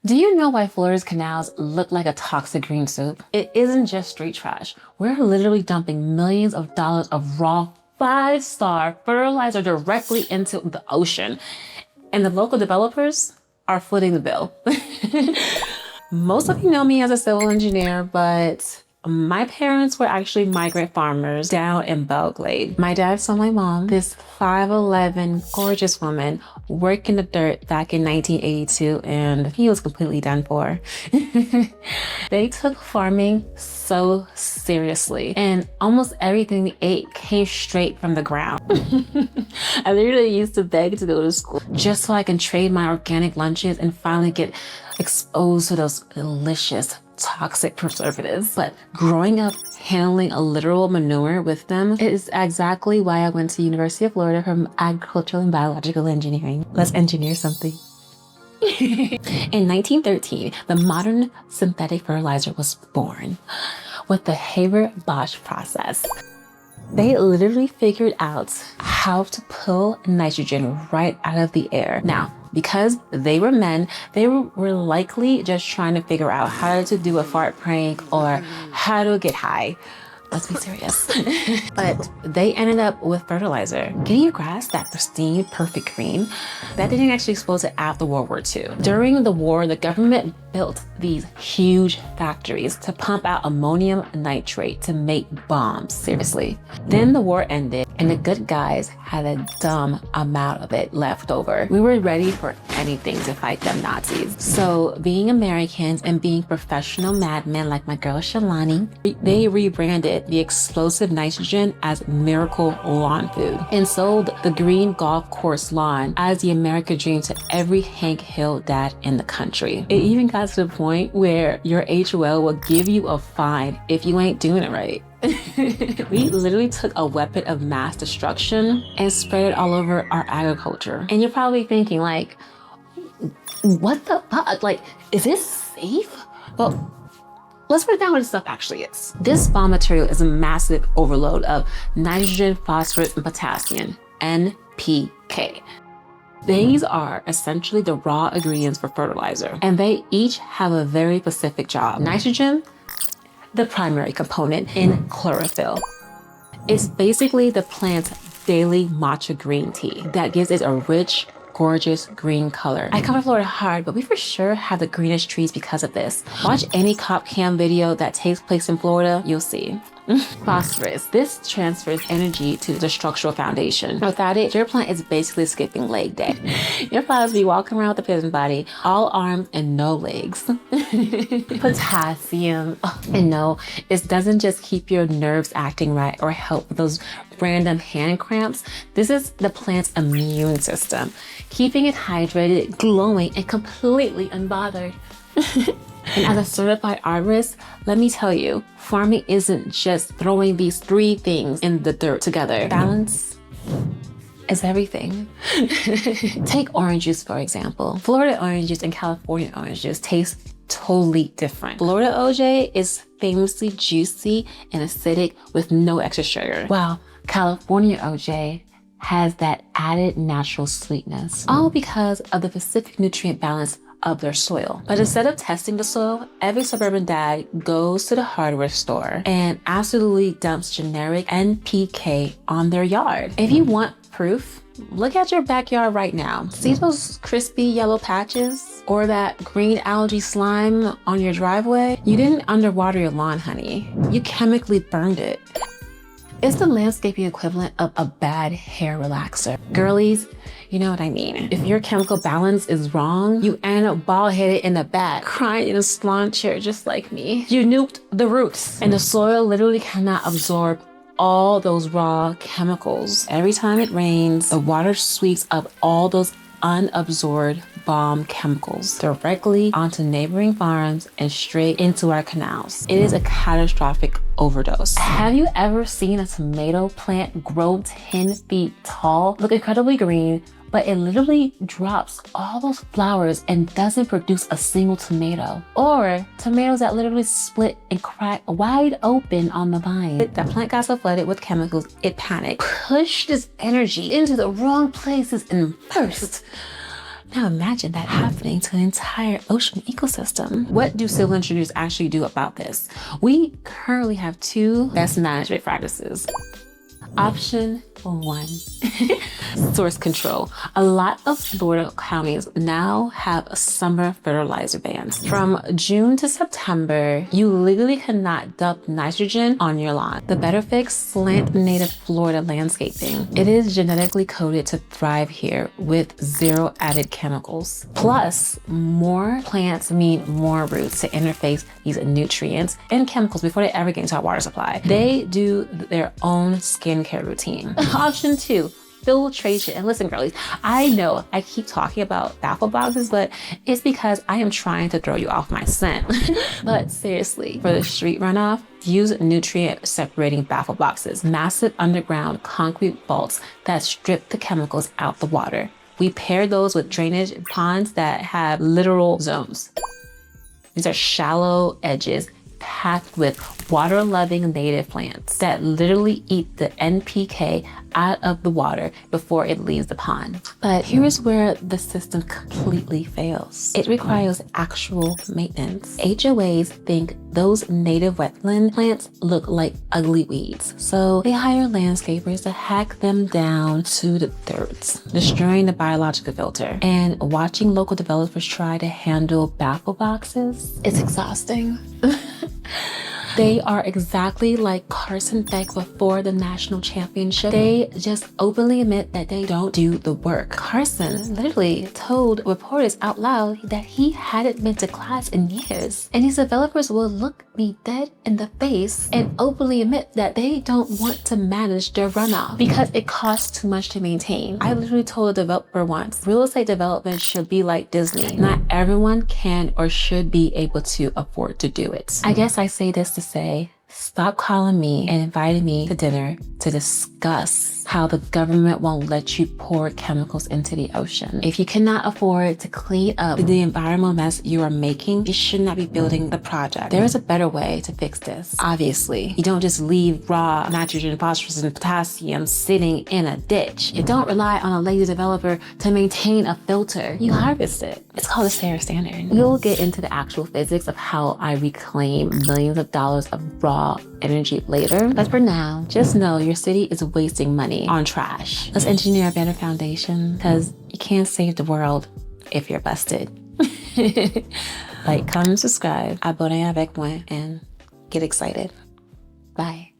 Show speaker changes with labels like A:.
A: Do you know why Florida's canals look like a toxic green soup? It isn't just street trash. We're literally dumping millions of dollars of raw 5-star fertilizer directly into the ocean. And the local developers are footing the bill. Most of you know me as a civil engineer, but my parents were actually migrant farmers down in Belle, Glade. My dad saw my mom, this 5'11", gorgeous woman, work in the dirt back in 1982, and he was completely done for. They took farming so seriously, and almost everything they ate came straight from the ground. I literally used to beg to go to school just so I can trade my organic lunches and finally get exposed to those delicious toxic preservatives. But growing up handling a literal manure with them is exactly why I went to University of Florida for agricultural and biological engineering. Let's engineer something. In 1913, the modern synthetic fertilizer was born with the Haber-Bosch process. They literally figured out how to pull nitrogen right out of the air. Now, because they were men, they were likely just trying to figure out how to do a fart prank or how to get high. Let's be serious. But they ended up with fertilizer. Getting your grass that pristine, perfect green, that didn't actually expose it after World War II. During the war, the government built these huge factories to pump out ammonium nitrate to make bombs, seriously. Then the war ended and the good guys had a dumb amount of it left over. We were ready for anything to fight them Nazis. So being Americans and being professional madmen like my girl Shalani, they rebranded the explosive nitrogen as Miracle Lawn Food and sold the green golf course lawn as the American dream to every Hank Hill dad in the country. It even got to the point where your HOA will give you a fine if you ain't doing it right. We literally took a weapon of mass destruction and spread it all over our agriculture. And you're probably thinking like, what the fuck? Like, is this safe? Well, let's break down what this stuff actually is. This bomb material is a massive overload of nitrogen, phosphorus, and potassium, NPK. These are essentially the raw ingredients for fertilizer, and they each have a very specific job. Nitrogen, the primary component in chlorophyll. It's basically the plant's daily matcha green tea that gives it a rich, gorgeous green color. I cover Florida hard, but we for sure have the greenest trees because of this. Watch any cop cam video that takes place in Florida, you'll see. Phosphorus. This transfers energy to the structural foundation. Without it, your plant is basically skipping leg day. Your flowers be walking around with a prison body, all arms and no legs. Potassium. And no, it doesn't just keep your nerves acting right or help with those random hand cramps. This is the plant's immune system, keeping it hydrated, glowing, and completely unbothered. And as a certified arborist, let me tell you, farming isn't just throwing these three things in the dirt together. Balance is everything. Take orange juice, for example. Florida orange juice and California orange juice taste totally different. Florida OJ is famously juicy and acidic with no extra sugar, while California OJ has that added natural sweetness, all because of the specific nutrient balance of their soil. But instead of testing the soil, every suburban dad goes to the hardware store and absolutely dumps generic NPK on their yard. If you want proof, look at your backyard right now. See those crispy yellow patches or that green algae slime on your driveway? You didn't underwater your lawn, honey. You chemically burned it. It's the landscaping equivalent of a bad hair relaxer. Girlies, you know what I mean. If your chemical balance is wrong, you end up bald-headed in the back, crying in a salon chair just like me. You nuked the roots, and the soil literally cannot absorb all those raw chemicals. Every time it rains, the water sweeps up all those unabsorbed bomb chemicals directly onto neighboring farms and straight into our canals. It is a catastrophic overdose. Have you ever seen a tomato plant grow 10 feet tall, look incredibly green, but it literally drops all those flowers and doesn't produce a single tomato? Or tomatoes that literally split and crack wide open on the vine. That plant got so flooded with chemicals, it panicked, pushed its energy into the wrong places and burst. Now imagine that happening to an entire ocean ecosystem. What do civil engineers actually do about this? We currently have 2 best management practices. Option 1, source control. A lot of Florida counties now have summer fertilizer bans. From June to September, you legally cannot dump nitrogen on your lawn. The better fix, slant native Florida landscaping. It is genetically coded to thrive here with 0 added chemicals. Plus, more plants mean more roots to interface these nutrients and chemicals before they ever get into our water supply. They do their own skincare routine. Option 2, filtration. And listen, girlies, I know I keep talking about baffle boxes, but it's because I am trying to throw you off my scent. But seriously, for the street runoff, use nutrient separating baffle boxes, massive underground concrete vaults that strip the chemicals out the water. We pair those with drainage ponds that have littoral zones. These are shallow edges packed with water-loving native plants that literally eat the NPK out of the water before it leaves the pond. But here's where the system completely fails. It requires actual maintenance. HOAs think those native wetland plants look like ugly weeds, so they hire landscapers to hack them down to the thirds, destroying the biological filter. And watching local developers try to handle baffle boxes, it's exhausting. They are exactly like Carson Beck before the national championship. They just openly admit that they don't do the work. Carson literally told reporters out loud that he hadn't been to class in years. And these developers will look me dead in the face and openly admit that they don't want to manage their runoff because it costs too much to maintain. I literally told a developer once, real estate development should be like Disney. Not everyone can or should be able to afford to do it. I guess I say this to say, stop calling me and inviting me to dinner to discuss how the government won't let you pour chemicals into the ocean. If you cannot afford to clean up the environmental mess you are making, you should not be building the project. There is a better way to fix this. Obviously, you don't just leave raw nitrogen, phosphorus, and potassium sitting in a ditch. You don't rely on a lazy developer to maintain a filter. You harvest it. It's called the Sera standard. We'll get into the actual physics of how I reclaim millions of dollars of raw energy later. But for now, just know your city is wasting money on trash. Let's engineer a better foundation because you can't save the world if you're busted. Like, comment, subscribe, abonnez avec moi, and get excited. Bye.